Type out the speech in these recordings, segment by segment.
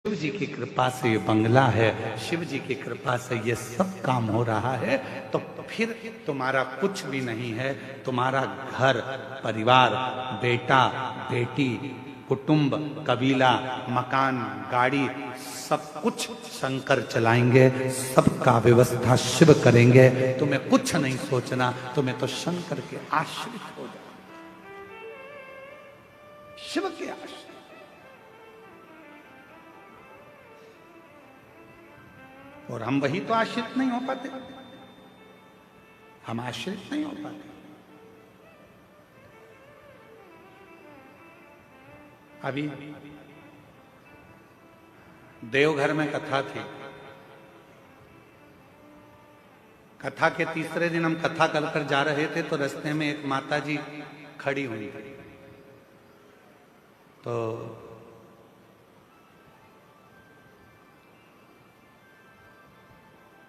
शिव जी की कृपा से ये बंगला है, शिव जी की कृपा से ये सब काम हो रहा है, तो फिर तुम्हारा कुछ भी नहीं है। तुम्हारा घर परिवार, बेटा बेटी, कुटुंब, कबीला, मकान, गाड़ी, सब कुछ शंकर चलाएंगे, सबका व्यवस्था शिव करेंगे। तुम्हें कुछ नहीं सोचना, तुम्हें तो शंकर के आश्रित हो जाना, शिव के आश्रित। और हम वही तो आश्रित नहीं हो पाते, हम आश्रित नहीं हो पाते। अभी देवघर में कथा थी। कथा के तीसरे दिन हम कथा कर जा रहे थे, तो रास्ते में एक माता जी खड़ी हुई। तो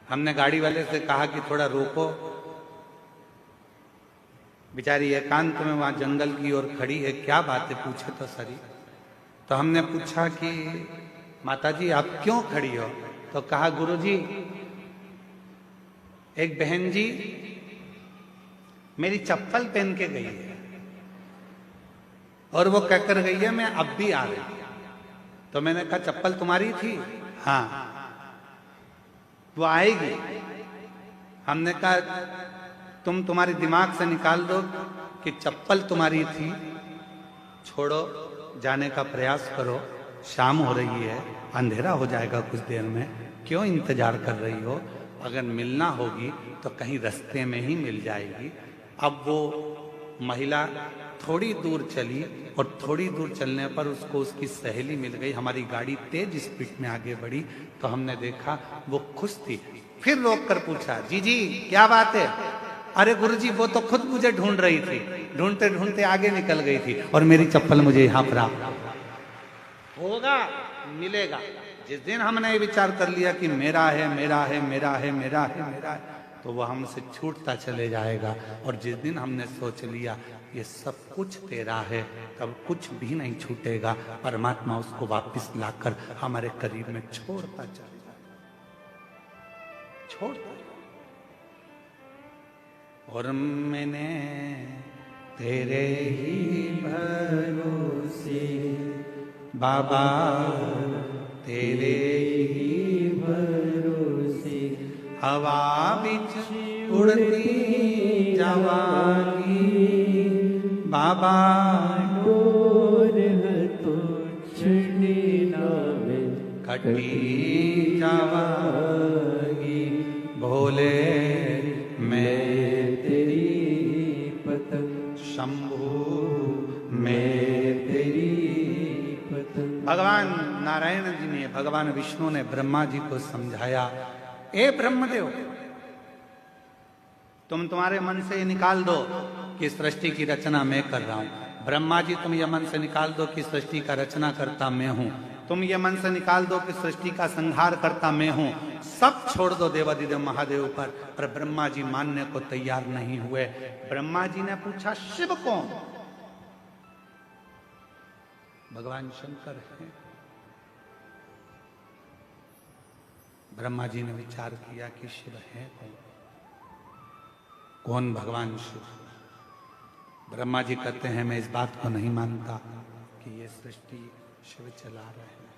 हमने गाड़ी वाले से कहा कि थोड़ा रोको, बेचारी एकांत में वहां जंगल की ओर खड़ी है, क्या बात है, पूछे तो सही। तो हमने पूछा कि माता जी आप क्यों खड़ी हो? तो कहा गुरुजी, एक बहन जी मेरी चप्पल पहन के गई है और वो कहकर गई है मैं अब भी आ रही। तो मैंने कहा चप्पल तुम्हारी थी? हाँ। वो आएगी। हमने कहा तुम्हारे दिमाग से निकाल दो कि चप्पल तुम्हारी थी, छोड़ो, जाने का प्रयास करो, शाम हो रही है, अंधेरा हो जाएगा कुछ देर में, क्यों इंतजार कर रही हो? अगर मिलना होगी तो कहीं रास्ते में ही मिल जाएगी। अब वो महिला थोड़ी दूर चली और थोड़ी दूर चलने पर उसको उसकी सहेली मिल गई। हमारी गाड़ी तेज स्पीड में आगे बढ़ी तो हमने देखा वो खुश थी। फिर रोक कर पूछा, जी जी क्या बात है? अरे गुरुजी वो तो खुद मुझे ढूंढ रही थी, ढूंढते ढूंढते आगे निकल गई थी और मेरी चप्पल मुझे यहाँ प्राप्त होगा, मिलेगा। जिस दिन हमने ये विचार कर लिया कि मेरा है मेरा है मेरा है मेरा है मेरा है, तो वह हमसे छूटता चले जाएगा। और जिस दिन हमने सोच लिया ये सब कुछ तेरा है, तब कुछ भी नहीं छूटेगा। परमात्मा उसको वापस लाकर हमारे करीब में छोड़ता चले जाएगा, छोड़ता। और मैंने तेरे ही भरोसे बाबा, तेरे ही भरोसे हवा बिच उड़ती जावागी बाबा, डोर तो छुड़ने लावे कटी जावागी भोले मैं तेरी पतंग, शंभू मैं तेरी पतंग। भगवान नारायण जी ने, भगवान विष्णु ने ब्रह्मा जी को समझाया, ए ब्रह्मदेव, तुम तुम्हारे मन से ये निकाल दो कि सृष्टि की रचना मैं कर रहा हूं। ब्रह्मा जी तुम ये मन से निकाल दो कि सृष्टि का रचना करता मैं हूं। तुम ये मन से निकाल दो कि सृष्टि का संहार करता मैं हूं। सब छोड़ दो देवादिदेव महादेव पर ब्रह्मा जी मानने को तैयार नहीं हुए। ब्रह्मा जी ने पूछा शिव कौन? भगवान शंकर है। ब्रह्मा जी ने विचार किया कि शिव है कौन? कौन भगवान शिव? ब्रह्मा जी कहते हैं मैं इस बात को नहीं मानता कि ये सृष्टि शिव चला रहे हैं,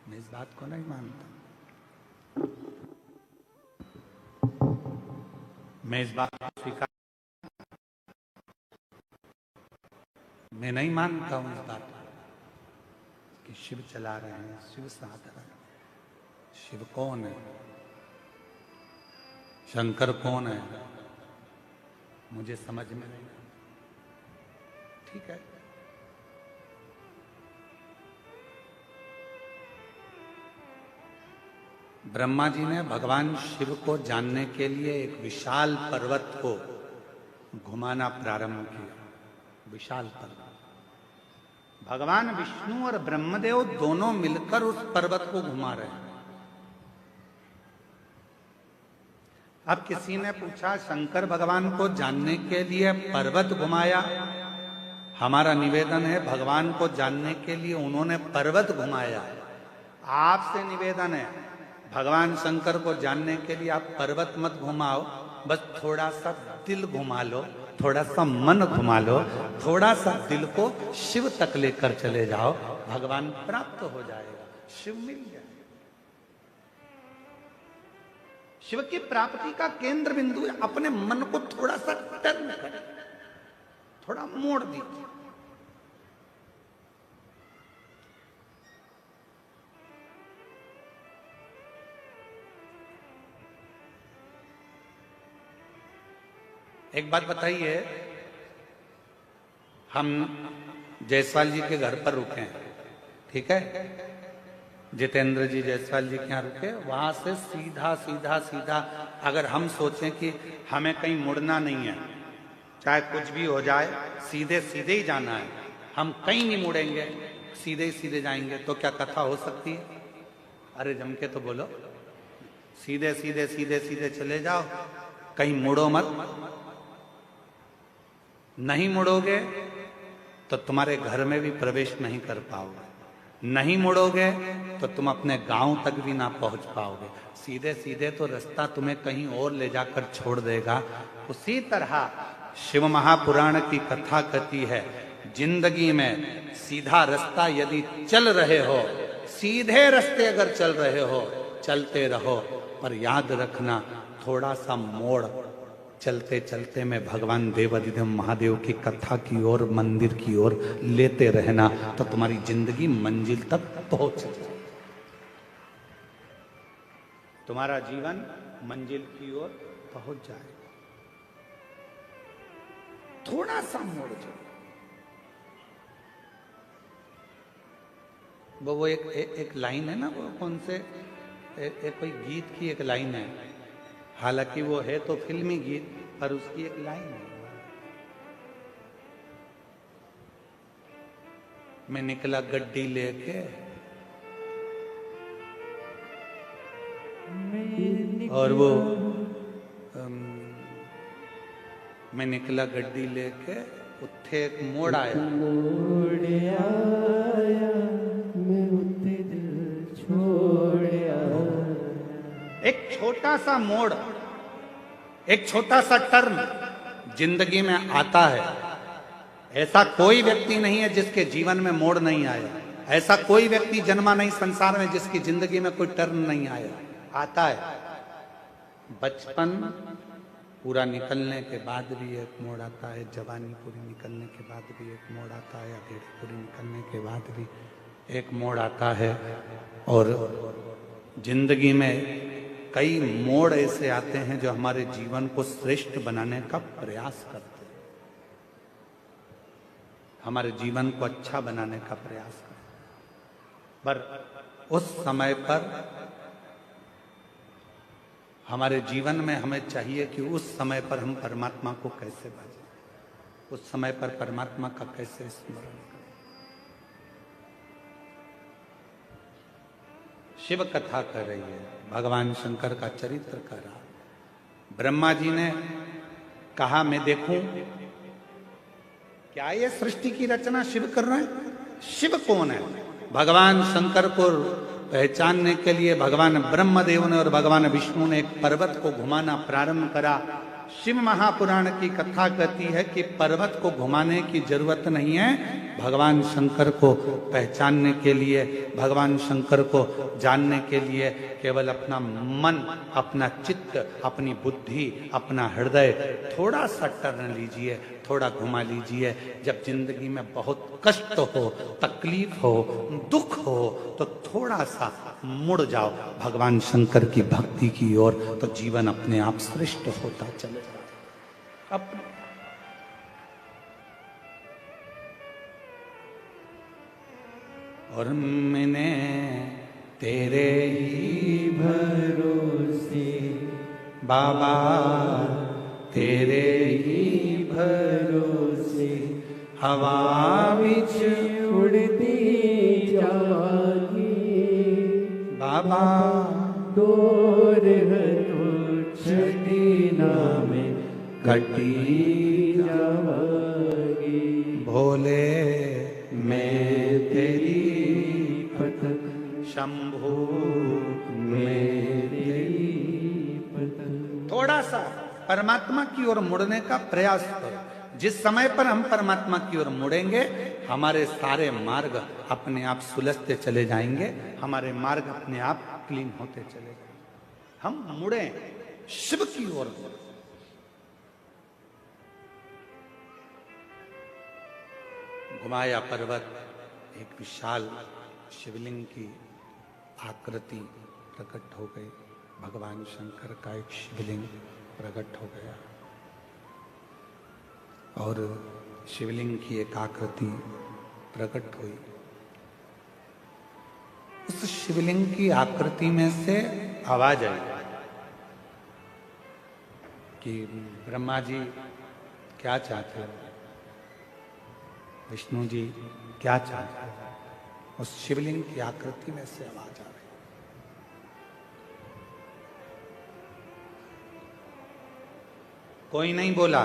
मैं इस बात को नहीं मानता, मैं इस बात को स्वीकार, मैं नहीं मानता हूं इस बात कि शिव चला रहे हैं, शिव साधन। शिव कौन है? शंकर कौन है? मुझे समझ में नहीं। ठीक है, ब्रह्मा जी ने भगवान शिव को जानने के लिए एक विशाल पर्वत को घुमाना प्रारंभ किया। विशाल पर्वत। भगवान विष्णु और ब्रह्मदेव दोनों मिलकर उस पर्वत को घुमा रहे हैं। अब किसी ने पूछा शंकर भगवान को जानने के लिए पर्वत घुमाया? हमारा निवेदन है भगवान को जानने के लिए उन्होंने पर्वत घुमाया, आपसे निवेदन है, भगवान शंकर को जानने के लिए आप पर्वत मत घुमाओ, बस थोड़ा सा दिल घुमा लो, थोड़ा सा मन घुमा लो, थोड़ा सा दिल को शिव तक लेकर चले जाओ, भगवान प्राप्त हो जाएगा, शिव मिल जाएगा। शिव की प्राप्ति का केंद्र बिंदु है, अपने मन को थोड़ा सा टर्न करें, थोड़ा मोड़ दीजिए। एक बात बताइए, हम जायसवाल जी के घर पर रुके हैं, ठीक है, जितेंद्र जी जायसवाल जी के यहाँ रुके, वहां से सीधा सीधा सीधा अगर हम सोचें कि हमें कहीं मुड़ना नहीं है, चाहे कुछ भी हो जाए, सीधे सीधे ही जाना है, हम कहीं नहीं मुड़ेंगे, सीधे ही सीधे जाएंगे, तो क्या कथा हो सकती है? अरे जम के तो बोलो, सीधे सीधे सीधे सीधे चले जाओ, कहीं मुड़ो मत। नहीं मुड़ोगे तो तुम्हारे घर में भी प्रवेश नहीं कर पाओगे, नहीं मुड़ोगे तो तुम अपने गांव तक भी ना पहुंच पाओगे, सीधे सीधे तो रास्ता तुम्हें कहीं और ले जाकर छोड़ देगा। उसी तरह शिव महापुराण की कथा कहती है, जिंदगी में सीधा रास्ता यदि चल रहे हो, सीधे रास्ते अगर चल रहे हो, चलते रहो, पर याद रखना थोड़ा सा मोड़ चलते चलते में भगवान देवाधिदेव महादेव की कथा की ओर, मंदिर की ओर लेते रहना, तो तुम्हारी जिंदगी मंजिल तक पहुंच जाए, तुम्हारा जीवन मंजिल की ओर पहुंच जाए। थोड़ा सा मोड़ जाए। वो एक लाइन है ना, वो कौन से एक कोई गीत की एक लाइन है, हालांकि वो है तो फिल्मी गीत, पर उसकी एक लाइन है, मैं निकला गड्डी लेके, और वो मैं निकला गड्डी लेके, उत्थे एक मोड़ आया, मैं उत्ते दिल छोड़ आया। एक छोटा सा मोड़, एक छोटा सा टर्न जिंदगी में आता है। ऐसा कोई व्यक्ति नहीं है जिसके जीवन में मोड़ नहीं आया, ऐसा कोई व्यक्ति जन्मा नहीं संसार में जिसकी जिंदगी में कोई टर्न नहीं आया, आता है। बचपन पूरा निकलने के बाद भी एक मोड़ आता है, जवानी पूरी निकलने के बाद भी एक मोड़ आता है, अधेड़ी पूरी निकलने के बाद भी एक मोड़ आता है, और जिंदगी में कई मोड़ ऐसे आते हैं जो हमारे जीवन को श्रेष्ठ बनाने का प्रयास करते हैं, हमारे जीवन को अच्छा बनाने का प्रयास करते हैं। पर उस समय पर हमारे जीवन में हमें चाहिए कि उस समय पर हम परमात्मा को कैसे भजें, उस समय पर परमात्मा का कैसे स्मरण करें। शिव कथा कर रही है, भगवान शंकर का चरित्र कर रहा। ब्रह्मा जी ने कहा मैं देखूं क्या ये सृष्टि की रचना शिव कर रहे हैं। शिव कौन है? भगवान शंकर को पहचानने के लिए भगवान ब्रह्मदेव ने और भगवान विष्णु ने एक पर्वत को घुमाना प्रारंभ करा। शिव महापुराण की कथा कहती है कि पर्वत को घुमाने की जरूरत नहीं है, भगवान शंकर को पहचानने के लिए, भगवान शंकर को जानने के लिए केवल अपना मन, अपना चित्त, अपनी बुद्धि, अपना हृदय थोड़ा सा टर्न लीजिए, थोड़ा घुमा लीजिए। जब जिंदगी में बहुत कष्ट हो, तकलीफ हो, दुख हो, तो थोड़ा सा मुड़ जाओ भगवान शंकर की भक्ति की ओर, तो जीवन अपने आप श्रेष्ठ होता चले जाए। और मैंने तेरे ही भरोसे बाबा, तेरे ही भरोसे हवा बिच उड़ती जागी बाबा, डोर छड़ी नामे कटी जावागी। भोले मैं तेरी पतंग शंभु मेरी पतन। थोड़ा सा परमात्मा की ओर मुड़ने का प्रयास करो। जिस समय पर हम परमात्मा की ओर मुड़ेंगे, हमारे सारे मार्ग अपने आप सुलझते चले जाएंगे, हमारे मार्ग अपने आप क्लीन होते चले जाएंगे। हम मुड़े शिव की ओर। घुमाया पर्वत, एक विशाल शिवलिंग की आकृति प्रकट हो गई। भगवान शंकर का एक शिवलिंग प्रकट हो गया और शिवलिंग की एक आकृति प्रकट हुई। उस शिवलिंग की आकृति में से आवाज आई कि ब्रह्मा जी क्या चाहते हो, विष्णु जी क्या चाहते हो। उस शिवलिंग की आकृति में से आवाज आ रही। कोई नहीं बोला।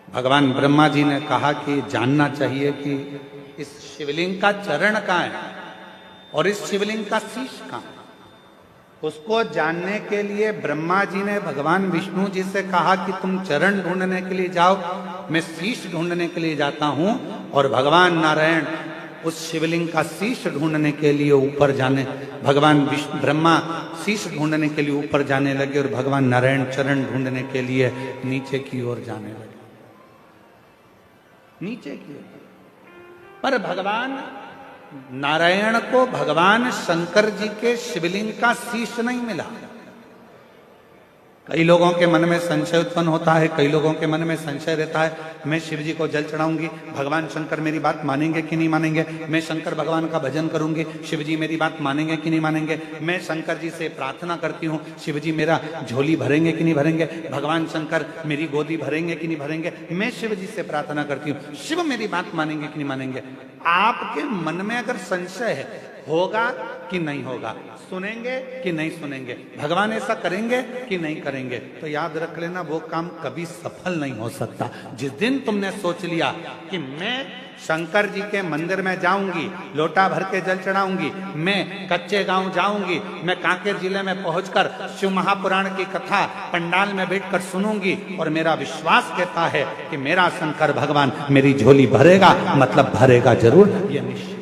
भगवान ब्रह्मा जी ने कहा कि जानना चाहिए कि इस शिवलिंग का चरण कहाँ है और इस शिवलिंग का शीश कहाँ है। उसको जानने के लिए ब्रह्मा जी ने भगवान विष्णु जी से कहा कि तुम चरण ढूंढने के लिए जाओ, मैं शीश ढूंढने के लिए जाता हूं। और भगवान नारायण उस शिवलिंग का शीश ढूंढने के लिए ऊपर जाने, भगवान विष्णु ब्रह्मा शीश ढूंढने के लिए ऊपर जाने लगे और भगवान नारायण चरण ढूंढने के लिए नीचे की ओर जाने लगे, नीचे की ओर। पर भगवान नारायण को भगवान शंकर जी के शिवलिंग का शीश नहीं मिला। कई लोगों के मन में संशय उत्पन्न होता है, कई लोगों के मन में संशय रहता है, मैं शिव जी को जल चढ़ाऊंगी, भगवान शंकर मेरी बात मानेंगे कि नहीं मानेंगे। मैं शंकर भगवान का भजन करूंगी, शिव जी मेरी बात मानेंगे कि नहीं मानेंगे। मैं शंकर जी से प्रार्थना करती हूँ, शिव जी मेरा झोली भरेंगे कि नहीं भरेंगे। भगवान शंकर मेरी गोदी भरेंगे कि नहीं भरेंगे। मैं शिव जी से प्रार्थना करती हूँ, शिव मेरी बात मानेंगे कि नहीं मानेंगे। आपके मन में अगर संशय है, होगा कि नहीं होगा, सुनेंगे कि नहीं सुनेंगे, भगवान ऐसा करेंगे कि नहीं करेंगे, तो याद रख लेना वो काम कभी सफल नहीं हो सकता। जिस दिन तुमने सोच लिया कि मैं शंकर जी के मंदिर में जाऊंगी, लोटा भर के जल चढ़ाऊंगी, मैं कच्चे गांव जाऊंगी, मैं कांकेर जिले में पहुंचकर शिव महापुराण की कथा पंडाल में बैठकर सुनूंगी और मेरा विश्वास कहता है कि मेरा शंकर भगवान मेरी झोली भरेगा, मतलब भरेगा जरूर, ये निश्चित,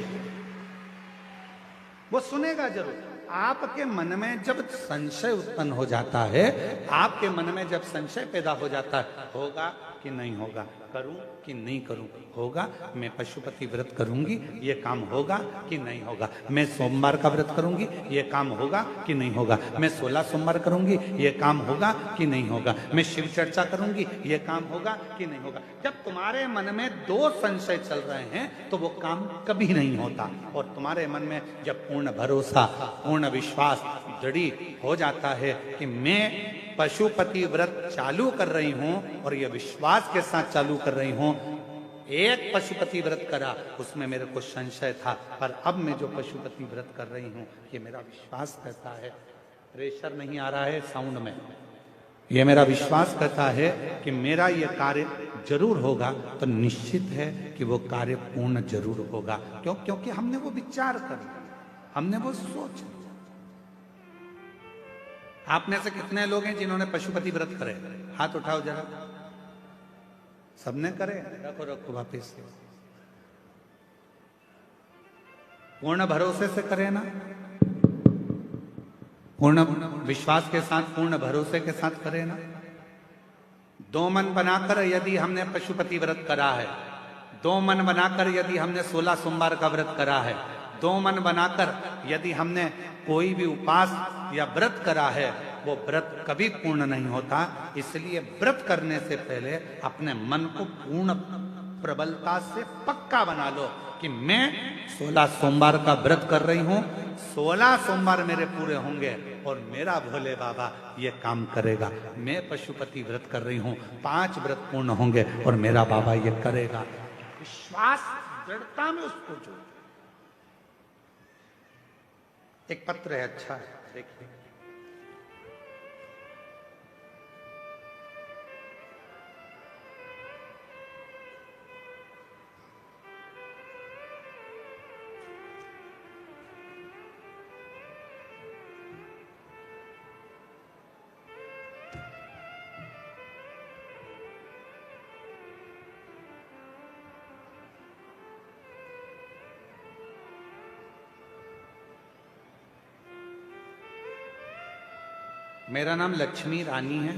वो सुनेगा जरूर। आपके मन में जब संशय उत्पन्न हो जाता है, आपके मन में जब संशय पैदा हो जाता है, होगा कि नहीं होगा, करूं कि नहीं करूं, होगा मैं पशुपति व्रत करूंगी, ये काम होगा कि नहीं होगा, मैं सोमवार का व्रत करूंगी, ये काम होगा कि नहीं होगा, मैं 16 सोमवार करूंगी, ये काम होगा कि नहीं होगा, मैं शिव चर्चा करूंगी, ये काम होगा कि नहीं होगा। जब तुम्हारे मन में दो संशय चल रहे हैं तो वो काम कभी नहीं होता। और तुम्हारे मन में जब पूर्ण भरोसा, पूर्ण विश्वास दृढ़ हो जाता है कि मैं पशुपति व्रत चालू कर रही हूं और यह विश्वास के साथ चालू कर रही हूं, एक पशुपति व्रत करा उसमें मेरे को संशय था, पर अब मैं जो पशुपति व्रत कर रही हूं ये मेरा विश्वास कहता है, प्रेशर नहीं आ रहा है साउंड में, ये मेरा विश्वास कहता है कि मेरा ये कार्य जरूर होगा, तो निश्चित है कि वो कार्य पूर्ण जरूर होगा। क्योंकि हमने वो विचार कर, हमने वो सोच। आप में से कितने लोग हैं जिन्होंने पशुपति व्रत करे? हाथ उठाओ जरा। सबने करे? रखो वापिस। पूर्ण भरोसे से करे ना, पूर्ण विश्वास के साथ, पूर्ण भरोसे के साथ करे ना। दो मन बनाकर यदि हमने पशुपति व्रत करा है, दो मन बनाकर यदि हमने 16 सोमवार का व्रत करा है, दो मन बनाकर यदि हमने कोई भी उपास या व्रत करा है, वो व्रत कभी पूर्ण नहीं होता। इसलिए व्रत करने से पहले अपने मन को पूर्ण प्रबलता से पक्का बना लो कि मैं 16 सोमवार का व्रत कर रही हूं, 16 सोमवार मेरे पूरे होंगे और मेरा भोले बाबा ये काम करेगा। मैं पशुपति व्रत कर रही हूं, 5 व्रत पूर्ण होंगे और मेरा बाबा ये करेगा। विश्वास दृढ़ता में उसको जोड़। एक पत्र है, अच्छा है, देखिए। मेरा नाम लक्ष्मी रानी है।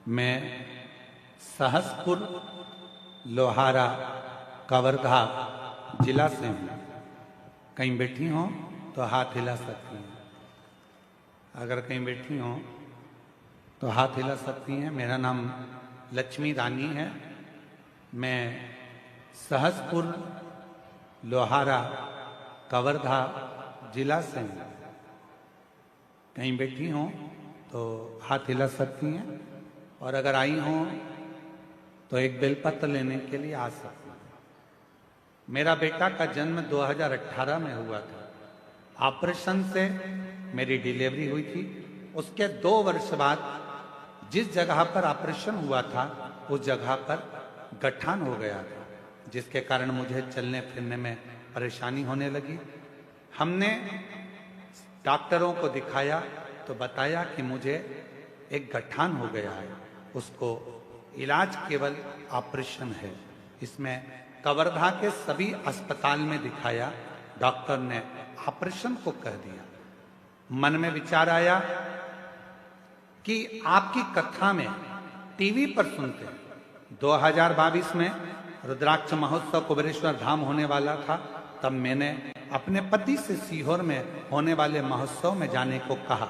मैं सहसपुर लोहारा कवर्धा जिला से हूँ। कहीं बैठी हो तो हाथ हिला सकती हैं। अगर कहीं बैठी हो तो हाथ हिला सकती हैं। मेरा नाम लक्ष्मी रानी है। मैं सहसपुर लोहारा कवर्धा जिला से हूँ। कहीं बैठी हो तो हाथ हिला सकती हैं। और अगर आई हो तो एक बेलपत्र लेने के लिए आ सकती हैं। मेरा बेटा का जन्म 2018 में हुआ था। ऑपरेशन से मेरी डिलीवरी हुई थी। उसके 2 वर्ष बाद जिस जगह पर ऑपरेशन हुआ था उस जगह पर गठान हो गया था, जिसके कारण मुझे चलने फिरने में परेशानी होने लगी। हमने डॉक्टरों को दिखाया तो बताया कि मुझे एक गठान हो गया है, उसको इलाज केवल ऑपरेशन है। इसमें कवर्धा के सभी अस्पताल में दिखाया, डॉक्टर ने ऑपरेशन को कह दिया। मन में विचार आया कि आपकी कथा में टीवी पर सुनते हैं। 2022 में रुद्राक्ष महोत्सव कुबेरेश्वर धाम होने वाला था। तब मैंने अपने पति से सीहोर में होने वाले महोत्सव में जाने को कहा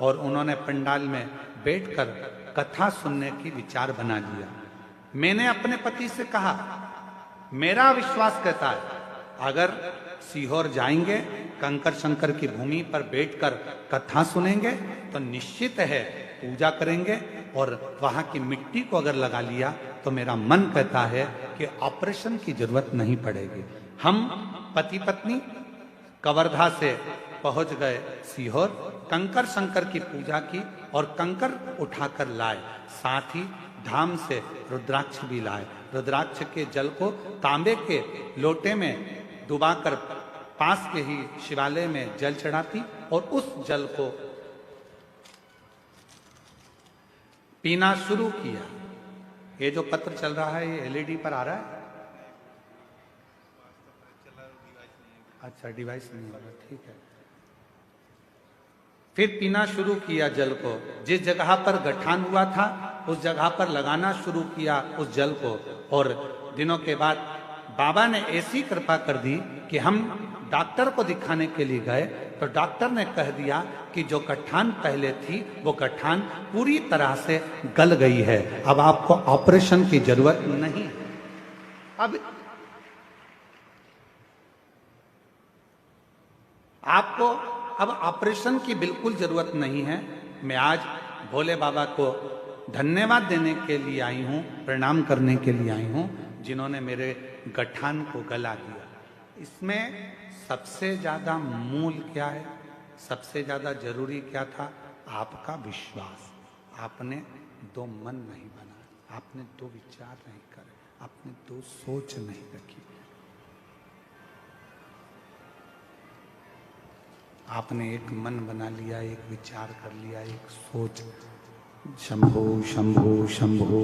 और उन्होंने पंडाल में बैठकर कथा सुनने की विचार बना लिया। मैंने अपने पति से कहा, मेरा विश्वास कहता है अगर सीहोर जाएंगे, कंकर शंकर की भूमि पर बैठकर कथा सुनेंगे तो निश्चित है पूजा करेंगे और वहां की मिट्टी को अगर लगा लिया तो मेरा मन कहता है कि ऑपरेशन की जरूरत नहीं पड़ेगी। हम पति पत्नी कवर्धा से पहुंच गए सीहोर, कंकर शंकर की पूजा की और कंकर उठाकर लाए। साथ ही धाम से रुद्राक्ष भी लाए। रुद्राक्ष के जल को तांबे के लोटे में डुबाकर पास के ही शिवालय में जल चढ़ाती और उस जल को पीना शुरू किया। ये जो पत्र चल रहा है ये एलईडी पर आ रहा है। अच्छा, डिवाइस नहीं होगा, ठीक है। फिर पीना शुरू किया जल को। जिस जगह पर गठान हुआ था उस जगह पर लगाना शुरू किया उस जल को। और दिनों के बाद बाबा ने ऐसी कृपा कर दी कि हम डॉक्टर को दिखाने के लिए गए तो डॉक्टर ने कह दिया कि जो गठान पहले थी वो गठान पूरी तरह से गल गई है, अब आपको ऑपरेशन की जरूरत नहीं। अब आपको अब ऑपरेशन की बिल्कुल जरूरत नहीं है। मैं आज भोले बाबा को धन्यवाद देने के लिए आई हूँ, प्रणाम करने के लिए आई हूँ, जिन्होंने मेरे गठान को गला दिया। इसमें सबसे ज्यादा मूल क्या है, सबसे ज्यादा जरूरी क्या था? आपका विश्वास। आपने 2 मन नहीं बनाए, आपने 2 विचार नहीं करे, आपने 2 सोच नहीं रखी। आपने एक मन बना लिया, एक विचार कर लिया, एक सोच, शंभो शंभो शंभो।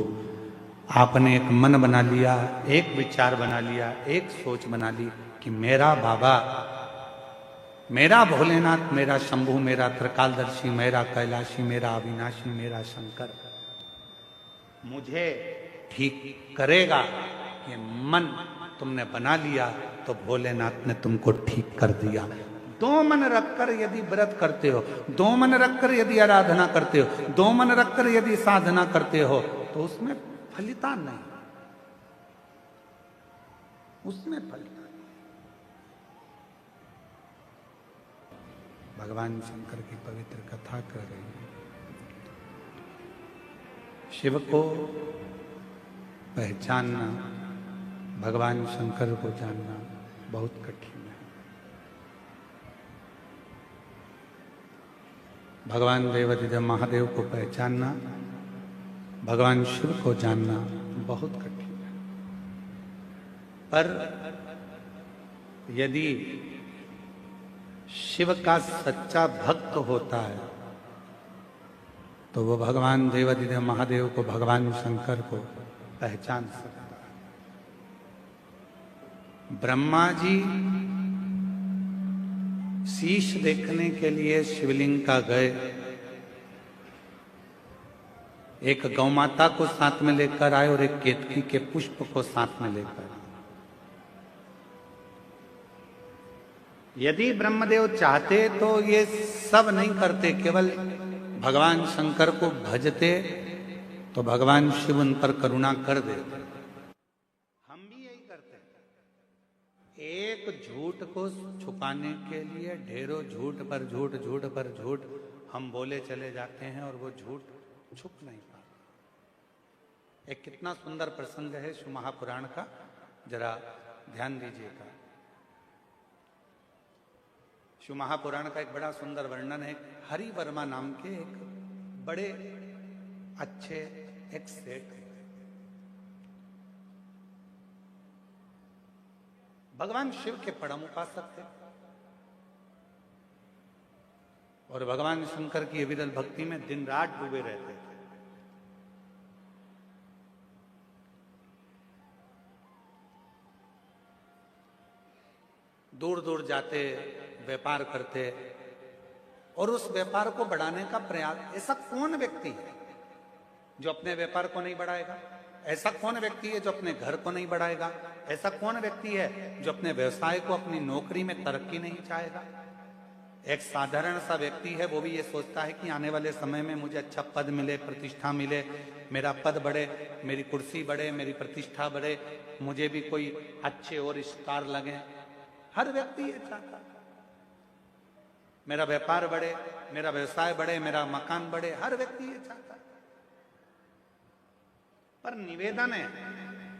आपने एक मन बना लिया, एक विचार बना लिया, एक सोच बना ली कि मेरा बाबा, मेरा भोलेनाथ, मेरा शंभू, मेरा त्रिकालदर्शी, मेरा कैलाशी, मेरा अविनाशी, मेरा शंकर मुझे ठीक करेगा। ये मन तुमने बना लिया तो भोलेनाथ ने तुमको ठीक कर दिया। 2 मन रखकर यदि व्रत करते हो, 2 मन रखकर यदि आराधना करते हो, 2 मन रखकर यदि साधना करते हो तो उसमें फलिता नहीं, उसमें फलिता नहीं। भगवान शंकर की पवित्र कथा कर रही है। शिव को पहचानना, भगवान शंकर को जानना बहुत कठिन है। भगवान देवाधिदेव महादेव को पहचानना, भगवान शिव को जानना बहुत कठिन है। पर यदि शिव का सच्चा भक्त होता है तो वो भगवान देवाधिदेव महादेव को, भगवान शंकर को पहचान सकता है। ब्रह्मा जी शीश देखने के लिए शिवलिंग का गए एक गौ माता को साथ में लेकर आए और एक केतकी के पुष्प को साथ में लेकर आए। यदि ब्रह्मदेव चाहते तो ये सब नहीं करते, केवल भगवान शंकर को भजते तो भगवान शिव उन पर करुणा कर देते। हम भी यही करते हैं। एक झूठ को छुपाने के लिए ढेरों झूठ पर झूठ, झूठ पर झूठ हम बोले चले जाते हैं और वो झूठ छुप नहीं पाता। एक कितना सुंदर प्रसंग है शिव महापुराण का, जरा ध्यान दीजिएगा। शिव महापुराण का एक बड़ा सुंदर वर्णन है। हरि वर्मा नाम के एक बड़े अच्छे एक सेठ है। भगवान शिव के परम उपासक थे और भगवान शंकर की अविरल भक्ति में दिन रात डूबे रहते थे। दूर दूर जाते, व्यापार करते और उस व्यापार को बढ़ाने का प्रयास। ऐसा कौन व्यक्ति है जो अपने व्यापार को नहीं बढ़ाएगा? ऐसा कौन व्यक्ति है जो अपने घर को नहीं बढ़ाएगा? ऐसा कौन व्यक्ति है जो अपने व्यवसाय को, अपनी नौकरी में तरक्की नहीं चाहेगा? एक साधारण सा व्यक्ति है, वो भी ये सोचता है कि आने वाले समय में मुझे अच्छा पद मिले, प्रतिष्ठा मिले, मेरा पद बढ़े, मेरी कुर्सी बढ़े, मेरी प्रतिष्ठा बढ़े, मुझे भी कोई अच्छे और स्टार लगे। हर व्यक्ति ये चाहता है, मेरा व्यापार बढ़े, मेरा व्यवसाय बढ़े, मेरा मकान बढ़े। हर व्यक्ति ये चाहता है। पर निवेदन है,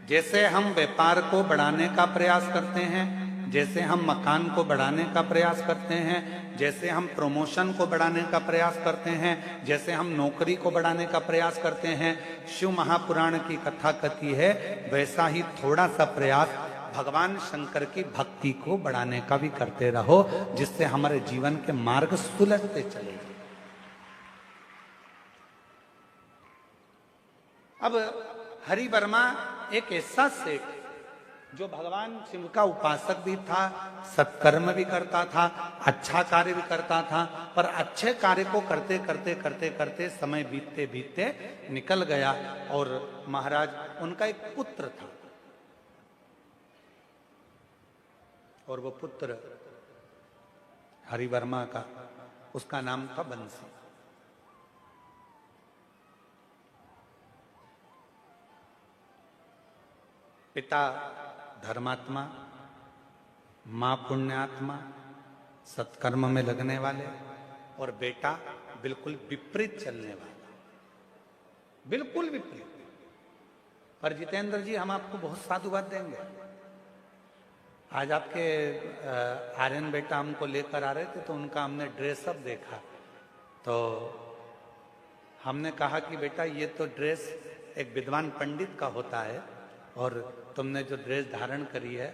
जैसे हम व्यापार को बढ़ाने का प्रयास करते हैं, जैसे हम मकान को बढ़ाने का प्रयास करते हैं, जैसे हम प्रमोशन को बढ़ाने का प्रयास करते हैं, जैसे हम नौकरी को बढ़ाने का प्रयास करते हैं, शिव महापुराण की कथा कथी है, वैसा ही थोड़ा सा प्रयास भगवान शंकर की भक्ति को बढ़ाने का भी करते रहो, जिससे हमारे जीवन के मार्ग सुलझते चले। अब हरि वर्मा एक ऐसा सेठ जो भगवान शिव का उपासक भी था, सत्कर्म भी करता था, अच्छा कार्य भी करता था, पर अच्छे कार्य को करते करते करते करते समय बीतते बीतते निकल गया। और महाराज, उनका एक पुत्र था और वो पुत्र हरि वर्मा का, उसका नाम था बंसी। पिता धर्मात्मा, मां पुण्यात्मा, सत्कर्म में लगने वाले, और बेटा बिल्कुल विपरीत चलने वाला, बिल्कुल विपरीत। पर जितेंद्र जी, हम आपको बहुत साधुवाद देंगे। आज आपके आर्यन बेटा हमको लेकर आ रहे थे तो उनका हमने ड्रेसअप देखा, तो हमने कहा कि बेटा ये तो ड्रेस एक विद्वान पंडित का होता है और तुमने जो ड्रेस धारण करी है,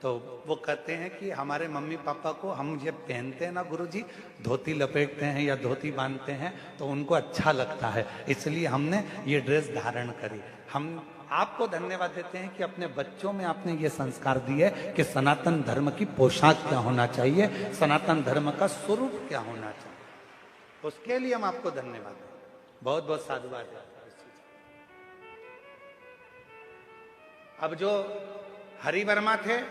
तो वो कहते हैं कि हमारे मम्मी पापा को हम ये पहनते हैं ना गुरुजी, धोती लपेटते हैं या धोती बांधते हैं तो उनको अच्छा लगता है, इसलिए हमने ये ड्रेस धारण करी। हम आपको धन्यवाद देते हैं कि अपने बच्चों में आपने ये संस्कार दिए कि सनातन धर्म की पोशाक क्या होना चाहिए, सनातन धर्म का स्वरूप क्या होना चाहिए। उसके लिए हम आपको धन्यवाद दें, बहुत बहुत साधुवाद है। अब जो हरि वर्मा थे,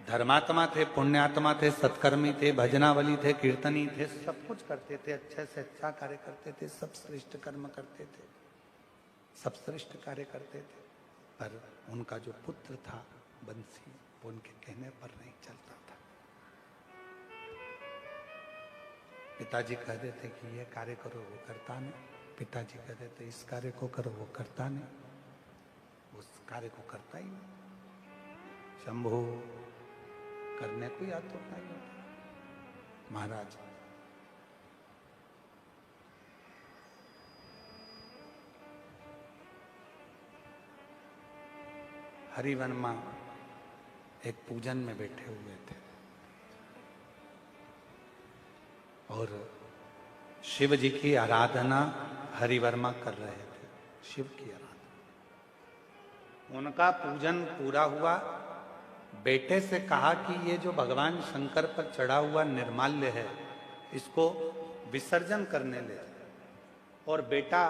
धर्मात्मा थे, पुण्यात्मा थे, सत्कर्मी थे, भजनावली थे, कीर्तनी थे, सब कुछ करते थे, अच्छे से अच्छा कार्य करते थे, सब श्रेष्ठ कर्म करते थे, सब श्रेष्ठ कार्य करते थे। पर उनका जो पुत्र था बंसी, वो उनके कहने पर नहीं चलता था। पिताजी कह देते कि ये कार्य करो, वो करता नहीं। पिताजी कह देते इस कार्य को करो, वो करता नहीं, उस कार्य को करता ही नहीं। शंभु करने को याद तो नहीं होता। महाराज, हरि वर्मा एक पूजन में बैठे हुए थे और शिव जी की आराधना हरि वर्मा कर रहे थे, शिव की आराधना। उनका पूजन पूरा हुआ, बेटे से कहा कि ये जो भगवान शंकर पर चढ़ा हुआ निर्माल्य है, इसको विसर्जन करने ले। और बेटा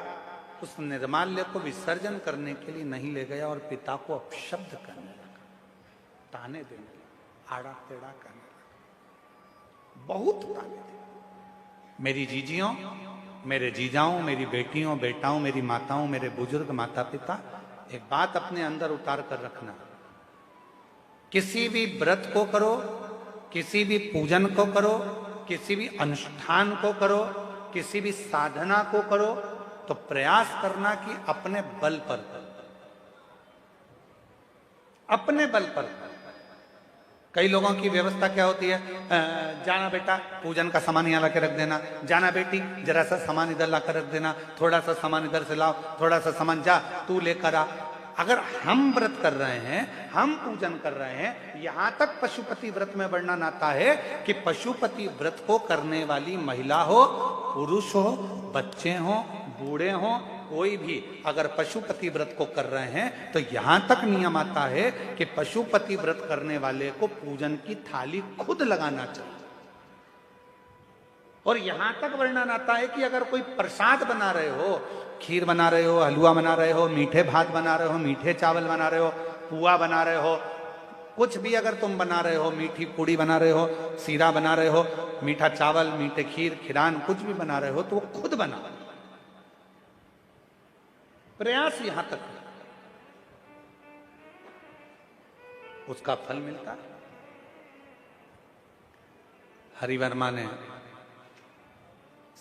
उस निर्माल्य को विसर्जन करने के लिए नहीं ले गया और पिता को अपशब्द करने लगा, ताने देने लगा, आड़ा टेढ़ा करने लगा, बहुत ताने थे। मेरी जीजियों, मेरे जीजाओं, मेरी बेटियों बेटाओं, मेरी माताओं, मेरे बुजुर्ग माता पिता, एक बात अपने अंदर उतार कर रखना, किसी भी व्रत को करो, किसी भी पूजन को करो, किसी भी अनुष्ठान को करो, किसी भी साधना को करो, तो प्रयास करना कि अपने बल पर, अपने बल पर। कई लोगों की व्यवस्था क्या होती है, जाना बेटा पूजन का सामान यहाँ ला के रख देना, जाना बेटी जरा सा सामान इधर ला कर रख देना, थोड़ा सा सामान इधर से लाओ, थोड़ा सा सामान जा तू लेकर आ। अगर हम व्रत कर रहे हैं, हम पूजन कर रहे हैं, यहां तक पशुपति व्रत में वर्णन आता है कि पशुपति व्रत को करने वाली महिला हो, पुरुष हो, बच्चे हो, बूढ़े हो, कोई भी अगर पशुपति व्रत को कर रहे हैं तो यहां तक नियम आता है कि पशुपति व्रत करने वाले को पूजन की थाली खुद लगाना चाहिए। और यहां तक वर्णन आता है कि अगर कोई प्रसाद बना रहे हो, खीर बना रहे हो, हलवा बना रहे हो, मीठे भात बना रहे हो, मीठे चावल बना रहे हो, पुआ बना रहे हो, कुछ भी अगर तुम बना रहे हो, मीठी पूड़ी बना रहे हो, सीरा बना रहे हो, मीठा चावल, मीठे खीर, खिरान कुछ भी बना रहे हो, तो वो खुद बना। प्रयास यहां तक उसका फल मिलता है। हरिवर्मा ने,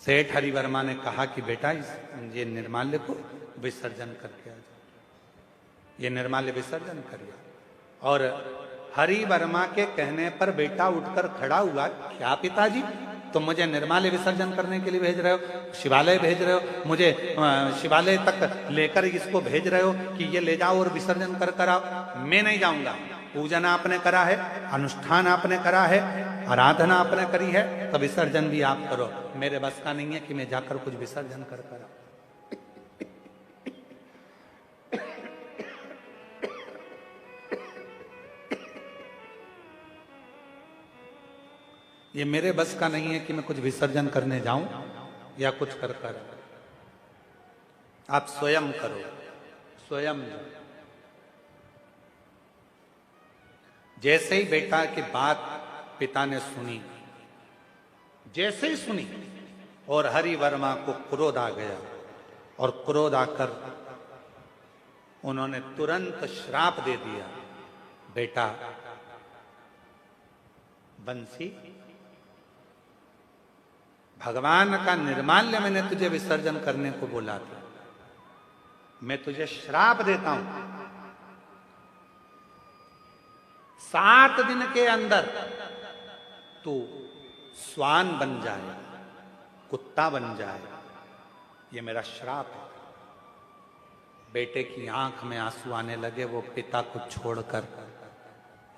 सेठ हरिवर्मा ने कहा कि बेटा ये निर्माल्य को विसर्जन करके आ जाओ, ये निर्माल्य विसर्जन करिए। और हरिवर्मा के कहने पर बेटा उठकर खड़ा हुआ, क्या पिताजी तुम मुझे निर्माल्य विसर्जन करने के लिए भेज रहे हो, शिवालय भेज रहे हो, मुझे शिवालय तक लेकर इसको भेज रहे हो कि ये ले जाओ और विसर्जन कर कर आओ। मैं नहीं जाऊंगा, पूजन आपने करा है, अनुष्ठान आपने करा है, आराधना आपने करी है, तो विसर्जन भी आप करो। मेरे बस का नहीं है कि मैं जाकर कुछ विसर्जन कर कर आऊं। ये मेरे बस का नहीं है कि मैं कुछ विसर्जन करने जाऊं या कुछ कर कर। आप स्वयं करो, स्वयं जाओ। जैसे ही बेटा की बात पिता ने सुनी, जैसे ही सुनी, और हरिवर्मा को क्रोध आ गया, और क्रोध आकर उन्होंने तुरंत श्राप दे दिया, बेटा बंसी भगवान का निर्माल्य मैंने तुझे विसर्जन करने को बोला था, मैं तुझे श्राप देता हूं, 7 दिन के अंदर तू श्वान बन जाए, कुत्ता बन जाए, ये मेरा श्राप है। बेटे की आंख में आंसू आने लगे, वो पिता को छोड़कर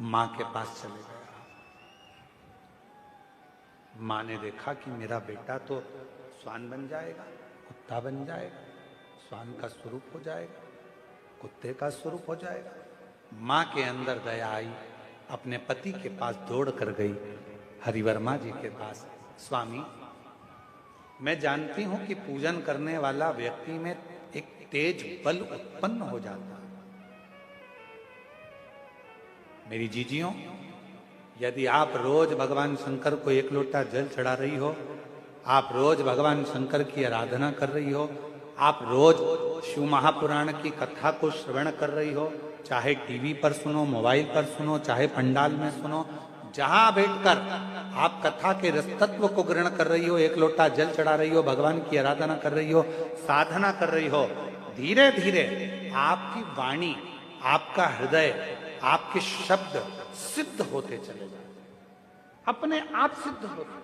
मां के पास चले गए। मां ने देखा कि मेरा बेटा तो श्वान बन जाएगा, कुत्ता बन जाएगा, श्वान का स्वरूप हो जाएगा, कुत्ते का स्वरूप हो जाएगा। मां के अंदर दया आई, अपने पति के पास दौड़ कर गई, हरिवर्मा जी के पास, स्वामी मैं जानती हूं कि पूजन करने वाला व्यक्ति में एक तेज बल उत्पन्न हो जाता है। मेरी जीजियों, यदि आप रोज भगवान शंकर को 1 लोटा जल चढ़ा रही हो, आप रोज भगवान शंकर की आराधना कर रही हो, आप रोज शिव महापुराण की कथा को श्रवण कर रही हो, चाहे टीवी पर सुनो, मोबाइल पर सुनो, चाहे पंडाल में सुनो, जहां बैठकर आप कथा के रस तत्व को ग्रहण कर रही हो, 1 लोटा जल चढ़ा रही हो, भगवान की आराधना कर रही हो, साधना कर रही हो, धीरे धीरे आपकी वाणी, आपका हृदय, आपके शब्द सिद्ध होते चले जाए, अपने आप सिद्ध होते।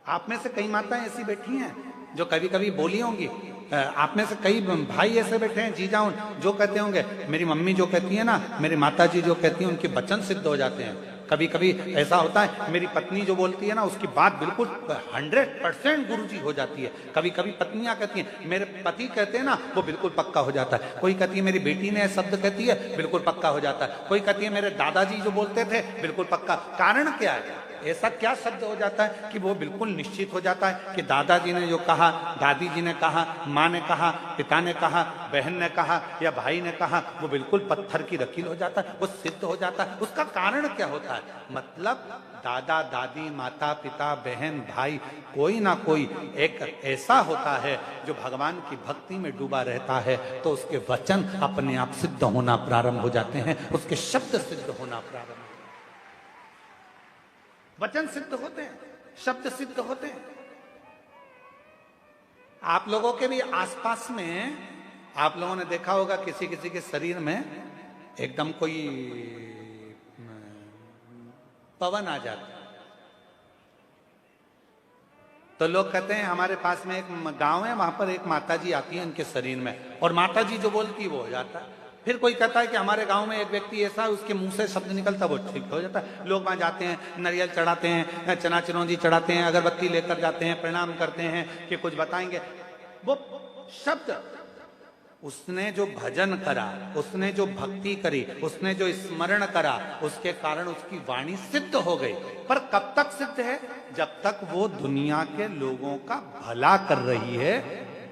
आप में से कई माताएं ऐसी बैठी हैं जो कभी कभी बोली होंगी, आप में से कई भाई ऐसे बैठे हैं, जीजाऊं, जो कहते होंगे मेरी मम्मी जो कहती है ना, मेरी माता जी जो कहती हैं, उनके वचन सिद्ध हो जाते हैं। कभी कभी ऐसा होता है, मेरी पत्नी जो बोलती है ना, उसकी बात बिल्कुल 100% गुरुजी हो जाती है। कभी कभी पत्नियां कहती हैं, मेरे पति कहते हैं ना, वो बिल्कुल पक्का हो जाता है। कोई कहती है मेरी बेटी ने शब्द कहती है, बिल्कुल पक्का हो जाता है। कोई कहती है मेरे दादाजी जो बोलते थे, बिल्कुल पक्का। कारण क्या है? ऐसा क्या शब्द हो जाता है कि वो बिल्कुल निश्चित हो जाता है कि दादाजी ने जो कहा, दादी जी ने कहा, माँ ने कहा, पिता ने कहा, बहन ने कहा या भाई ने कहा, वो बिल्कुल पत्थर की लकीर हो जाता है, वो सिद्ध हो जाता है। उसका कारण क्या होता है? मतलब दादा दादी, माता पिता, बहन भाई, कोई ना कोई एक ऐसा होता है जो भगवान की भक्ति में डूबा रहता है, तो उसके वचन अपने आप सिद्ध होना प्रारंभ हो जाते हैं, उसके शब्द सिद्ध होना प्रारंभ हो जाते हैं। वचन सिद्ध होते हैं, शब्द सिद्ध होते हैं। आप लोगों के भी आसपास में आप लोगों ने देखा होगा किसी किसी के शरीर में एकदम कोई पवन आ जाता है, तो लोग कहते हैं हमारे पास में एक गांव है, वहां पर एक माताजी आती है इनके शरीर में, और माताजी जो बोलती है वो हो जाता है। फिर कोई कहता है कि हमारे गांव में एक व्यक्ति ऐसा है, उसके मुंह से शब्द निकलता, वो ठीक हो जाता है। लोग वहां जाते हैं, नारियल चढ़ाते हैं, चना चिरौंजी चढ़ाते हैं, अगरबत्ती लेकर जाते हैं, प्रणाम करते हैं कि कुछ बताएंगे। वो शब्द, उसने जो भजन करा, उसने जो भक्ति करी, उसने जो स्मरण करा, उसके कारण उसकी वाणी सिद्ध हो गई। पर कब तक सिद्ध है? जब तक वो दुनिया के लोगों का भला कर रही है,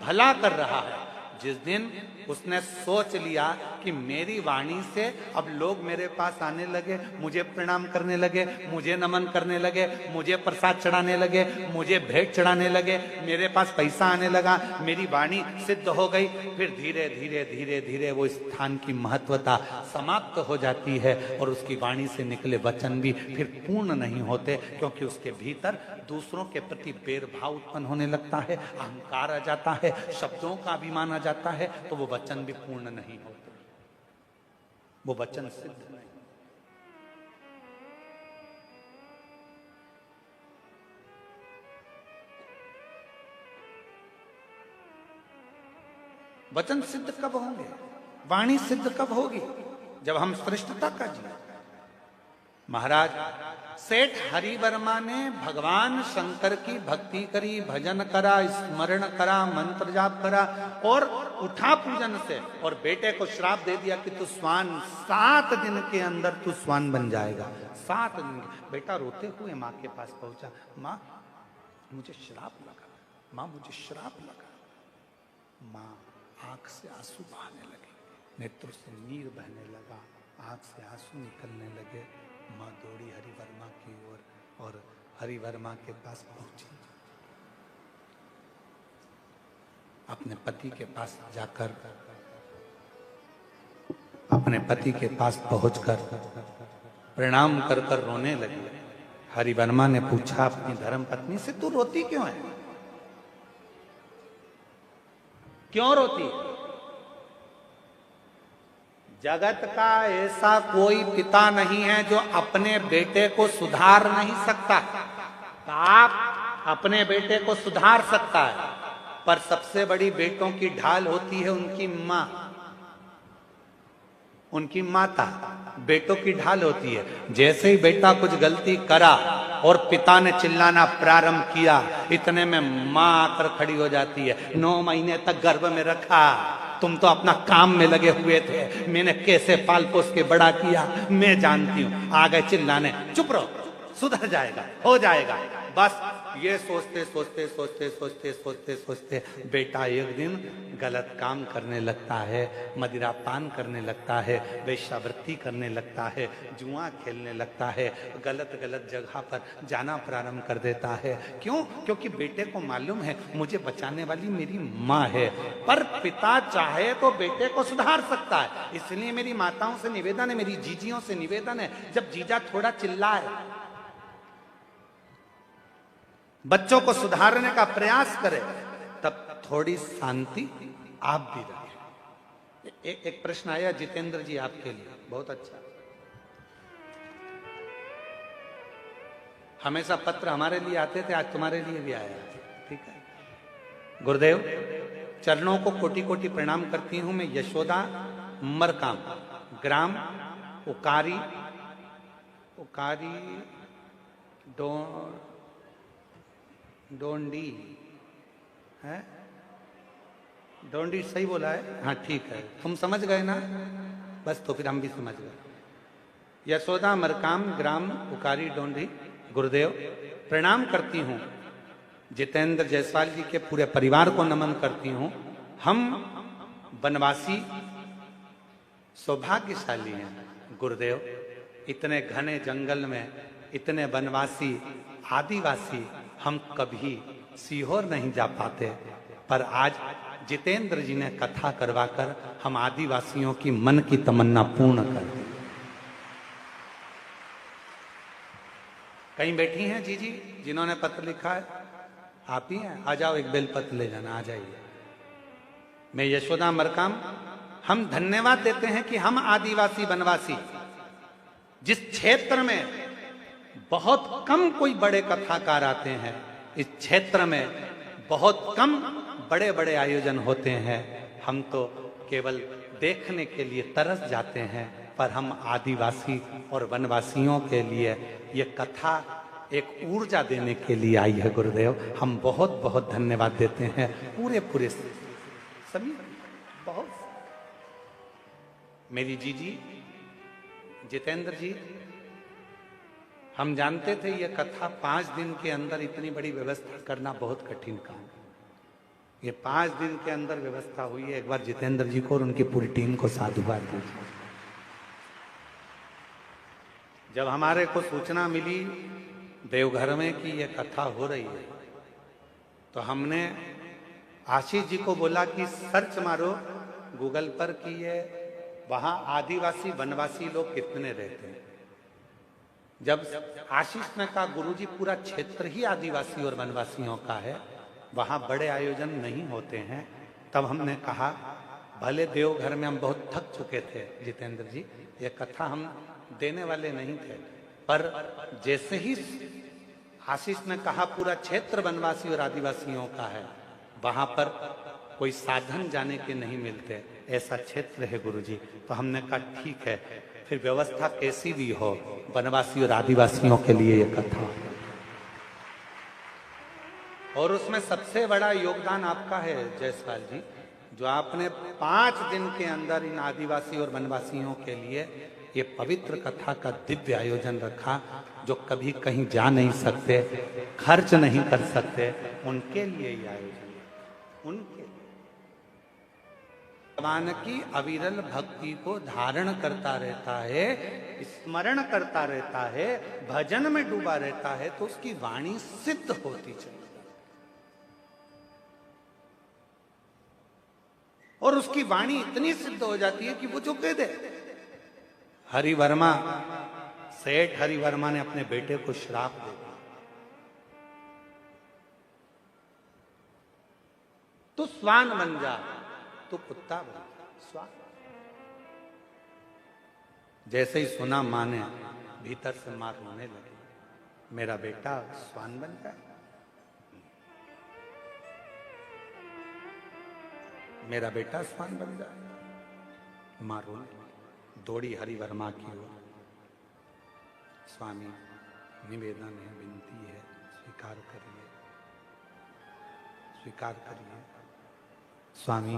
भला कर रहा है। जिस दिन उसने सोच लिया कि मेरी वाणी से अब लोग मेरे पास आने लगे, मुझे प्रणाम करने लगे, मुझे नमन करने लगे, मुझे प्रसाद चढ़ाने लगे, मुझे भेंट चढ़ाने लगे, मेरे पास पैसा आने लगा, मेरी वाणी सिद्ध हो गई, फिर धीरे धीरे धीरे धीरे वो स्थान की महत्वता समाप्त हो जाती है और उसकी वाणी से निकले वचन भी फिर पूर्ण नहीं होते, क्योंकि उसके भीतर दूसरों के प्रति भेदभाव उत्पन्न होने लगता है, अहंकार आ जाता है, शब्दों का अभिमान आ जाता है, तो वो वचन भी पूर्ण नहीं होते, वो वचन सिद्ध नहीं। वचन सिद्ध कब होंगे? वाणी सिद्ध कब होगी? जब हम श्रेष्ठता का जिए। महाराज सेठ हरिवर्मा ने भगवान शंकर की भक्ति करी, भजन करा, स्मरण करा, मंत्र जाप करा और उठा पूजन से, और बेटे को श्राप दे दिया कि तू स्वान, 7 दिन के अंदर तू स्वान बन जाएगा। 7 दिन। बेटा रोते हुए माँ के पास पहुंचा, माँ मुझे श्राप लगा, माँ मुझे श्राप लगा। माँ आंख से आंसू बहाने लगे, नेत्र से नीर बहने लगा, आंख से आंसू निकलने लगे। माँ दौड़ी हरिवर्मा की ओर और हरिवर्मा के पास पहुंची। अपने पति के पास जाकर, अपने पति के पास पहुंचकर प्रणाम कर कर रोने लगी। हरिवर्मा ने पूछा अपनी धर्म पत्नी से, तू रोती क्यों है? क्यों रोती? जगत का ऐसा कोई पिता नहीं है जो अपने बेटे को सुधार नहीं सकता। बाप अपने बेटे को सुधार सकता है, पर सबसे बड़ी बेटों की ढाल होती है उनकी माँ, उनकी माता बेटों की ढाल होती है। जैसे ही बेटा कुछ गलती करा और पिता ने चिल्लाना प्रारंभ किया, इतने में माँ आकर खड़ी हो जाती है। 9 महीने तक गर्भ में रखा, तुम तो अपना काम में लगे हुए थे, मैंने कैसे पाल पोस के बड़ा किया मैं जानती हूं। आ गए चिल्लाने, चुप रहो, सुधर जाएगा, हो जाएगा। बस ये सोचते सोचते सोचते सोचते सोचते सोचते बेटा एक दिन गलत काम करने लगता है, मदिरा पान करने लगता है, वेश्यावृत्ति करने लगता है, जुआ खेलने लगता है, गलत गलत जगह पर जाना प्रारंभ कर देता है। क्यों? क्योंकि बेटे को मालूम है मुझे बचाने वाली मेरी माँ है, पर पिता चाहे तो बेटे को सुधार सकता है। इसलिए मेरी माताओं से निवेदन है, मेरी जीजियों से निवेदन है, जब जीजा थोड़ा चिल्लाए, बच्चों को सुधारने का प्रयास करें, तब थोड़ी शांति आप भी रखें। एक प्रश्न आया जितेंद्र जी आपके लिए, बहुत अच्छा। हमेशा पत्र हमारे लिए आते थे, आज तुम्हारे लिए भी आया, ठीक है। गुरुदेव चरणों को कोटि कोटि प्रणाम करती हूं मैं। यशोदा मरकाम, ग्राम उकारी, डोंडी है, डोंडी सही बोला है? हाँ ठीक है, तुम समझ गए ना, बस तो फिर हम भी समझ गए। यशोदा मरकाम, ग्राम उकारी, डोंडी, गुरुदेव प्रणाम करती हूँ, जितेंद्र जायसवाल जी के पूरे परिवार को नमन करती हूँ। हम वनवासी सौभाग्यशाली हैं गुरुदेव। इतने घने जंगल में इतने वनवासी आदिवासी हम कभी सीहोर नहीं जा पाते, पर आज जितेंद्र जी ने कथा करवाकर हम आदिवासियों की मन की तमन्ना पूर्ण कर दी। कहीं बैठी हैं जीजी जिन्होंने पत्र लिखा है? आप ही हैं? आ जाओ, एक बेलपत्र ले जाना, आ जाइए। मैं यशोदा मरकाम, हम धन्यवाद देते हैं कि हम आदिवासी वनवासी जिस क्षेत्र में बहुत कम कोई बड़े कथाकार आते हैं, इस क्षेत्र में बहुत कम बड़े बड़े आयोजन होते हैं, हम तो केवल देखने के लिए तरस जाते हैं, पर हम आदिवासी और वनवासियों के लिए ये कथा एक ऊर्जा देने के लिए आई है गुरुदेव। हम बहुत बहुत धन्यवाद देते हैं पूरे सभी। बहुत मेरी जीजी जितेंद्र जी, हम जानते थे ये कथा 5 दिन के अंदर इतनी बड़ी व्यवस्था करना बहुत कठिन काम है। ये 5 दिन के अंदर व्यवस्था हुई है। एक बार जितेंद्र जी को और उनकी पूरी टीम को साधुवाद दीजिए। जब हमारे को सूचना मिली देवघर में कि ये कथा हो रही है, तो हमने आशीष जी को बोला कि सर्च मारो गूगल पर कि ये वहां आदिवासी वनवासी लोग कितने रहते हैं। जब आशीष ने कहा गुरुजी पूरा क्षेत्र ही आदिवासी और वनवासियों का है, वहां बड़े आयोजन नहीं होते हैं, तब हमने कहा भले देवघर में हम बहुत थक चुके थे जितेंद्र जी, ये कथा हम देने वाले नहीं थे, पर जैसे ही आशीष ने कहा पूरा क्षेत्र वनवासी और आदिवासियों का है, वहां पर कोई साधन जाने के नहीं मिलते, ऐसा क्षेत्र है गुरुजी। तो हमने कहा ठीक है, फिर व्यवस्था कैसी भी हो, वनवासी और आदिवासियों के लिए ये कथा। और उसमें सबसे बड़ा योगदान आपका है जायसवाल जी, जो आपने 5 दिन के अंदर इन आदिवासी और वनवासियों के लिए ये पवित्र कथा का दिव्य आयोजन रखा। जो कभी कहीं जा नहीं सकते, खर्च नहीं कर सकते, उनके लिए ये आयोजन, उनके भगवान की अविरल भक्ति को धारण करता रहता है, स्मरण करता रहता है, भजन में डूबा रहता है, तो उसकी वाणी सिद्ध होती चली और उसकी वाणी इतनी सिद्ध हो जाती है कि वो जो कह दे। हरिवर्मा, सेठ हरिवर्मा ने अपने बेटे को श्राप दे दिया, तू स्वान बन जा, तू कुत्ता बन जा, स्वान। जैसे ही सुना मां ने, भीतर से मां रोने लगी, मेरा बेटा स्वान बन जाए, मेरा बेटा स्वान बन जाए। मां रोने लगी, दौड़ी हरिवर्मा की ओर, स्वामी निवेदन है, विनती है, स्वीकार करिए, स्वीकार करिए। स्वामी,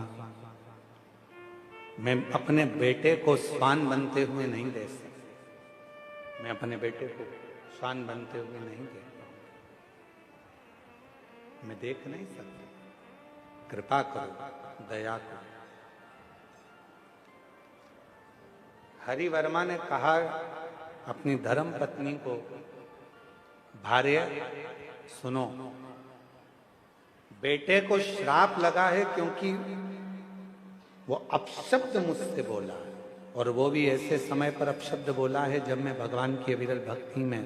मैं अपने बेटे को स्वान बनते हुए नहीं देख सकता, मैं अपने बेटे को स्वान बनते हुए नहीं देख पाऊंगा, मैं देख नहीं सकता, कृपा करो, दया करो। हरिवर्मा ने कहा अपनी धर्म पत्नी को, भार्य सुनो, बेटे को श्राप लगा है क्योंकि वो अपशब्द मुझसे बोला है, और वो भी ऐसे समय पर अपशब्द बोला है जब मैं भगवान की अविरल भक्ति में,